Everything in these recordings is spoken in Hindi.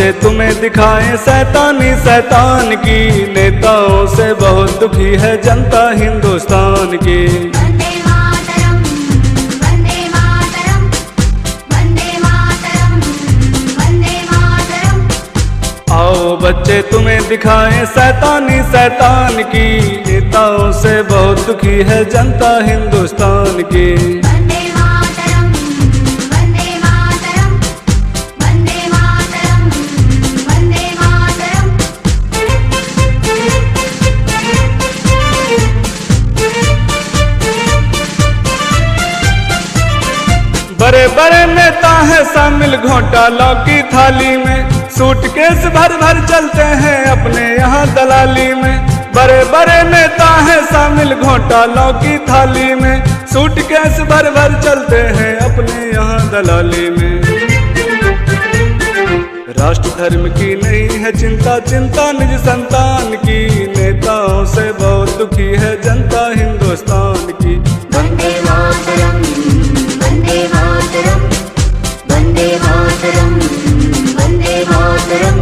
बच्चे तुम्हें दिखाएं शैतानी शैतान की, नेताओं से बहुत दुखी है जनता हिंदुस्तान की। वंदे मातरम, वंदे मातरम, वंदे मातरम, वंदे मातरम। आओ बच्चे तुम्हें दिखाएं शैतानी शैतान की, नेताओं से बहुत दुखी है जनता हिंदुस्तान की। वंदे मातरम, वंदे मातरम, वंदे मातरम, वंदे मातरम। बड़े बड़े नेता हैं शामिल घोटालों की थाली में, सूटकेस भर भर चलते हैं अपने यहाँ दलाली में। बड़े बड़े नेता हैं शामिल घोटालों की थाली में, सूटकेस भर भर चलते हैं अपने यहाँ दलाली में। राष्ट्र धर्म की नहीं है चिंता, चिंता निज संतान की, नेताओं से बहुत दुखी है जनता हिंदुस्तान की। वंदे मातरम, वंदे मातरम, वंदे मातरम, वंदे मातरम।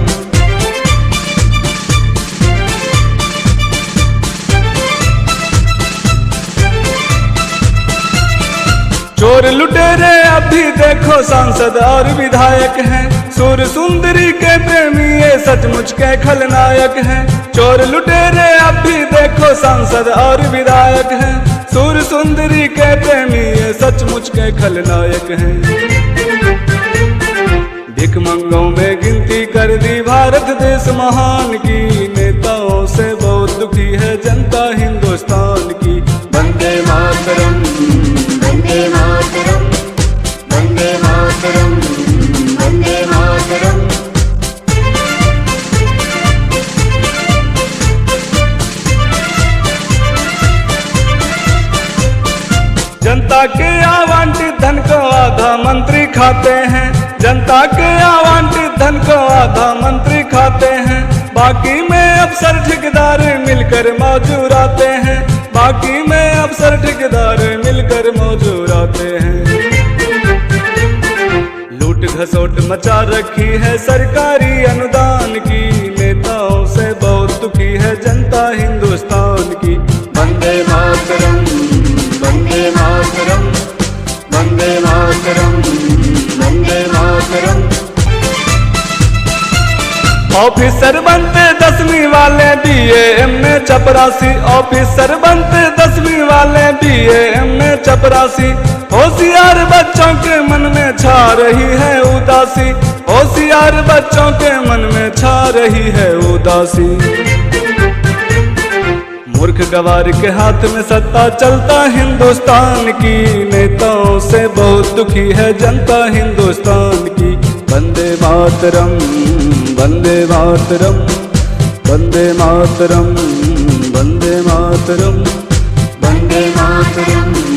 चोर लुटेरे अभी देखो सांसद और विधायक हैं, सूर सुंदरी के प्रेमी ये सचमुच के खलनायक हैं। चोर लुटेरे अभी देखो सांसद और विधायक हैं, सूर सुंदरी के प्रेमी ये सचमुच के खलनायक हैं। भिखमंगों में गिनती कर दी भारत देश महान की, नेताओं से बहुत दुखी है जनता हिंदुस्तान की। वंदे मातरम, वंदे मातरम, वंदे मातरम, वंदे मातरम। जनता के आवंटित धन को आधा मंत्री खाते हैं, जनता के आवंटित धन को आधा मंत्री खाते हैं। बाकी में अफसर ठेकेदार मिलकर मौजूद आते हैं, बाकी में अफसर ठेकेदार मिलकर मौजूद आते हैं। लूट घसोट मचा रखी है सरकारी अनुदान की, नेताओं से बहुत दुखी है जनता हिंदुस्तान की। वंदे मातरम, वंदे मातरम, वंदे मातरम, वंदे मातरम। ऑफिसर बनते 10वीं वाले BA में चपरासी, ऑफिसर बनते 10वीं वाले BA में चपरासी। होशियार बच्चों के मन में छा रही है उदासी, होशियार बच्चों के मन में छा रही है उदासी। मूर्ख गवार के हाथ में सत्ता चलता हिंदुस्तान की, नेताओं से बहुत दुखी है जनता हिंदुस्तान की। वंदे मातरम, वंदे मातरम, वंदे मातरम, वंदे मातरम, वंदे मातरम।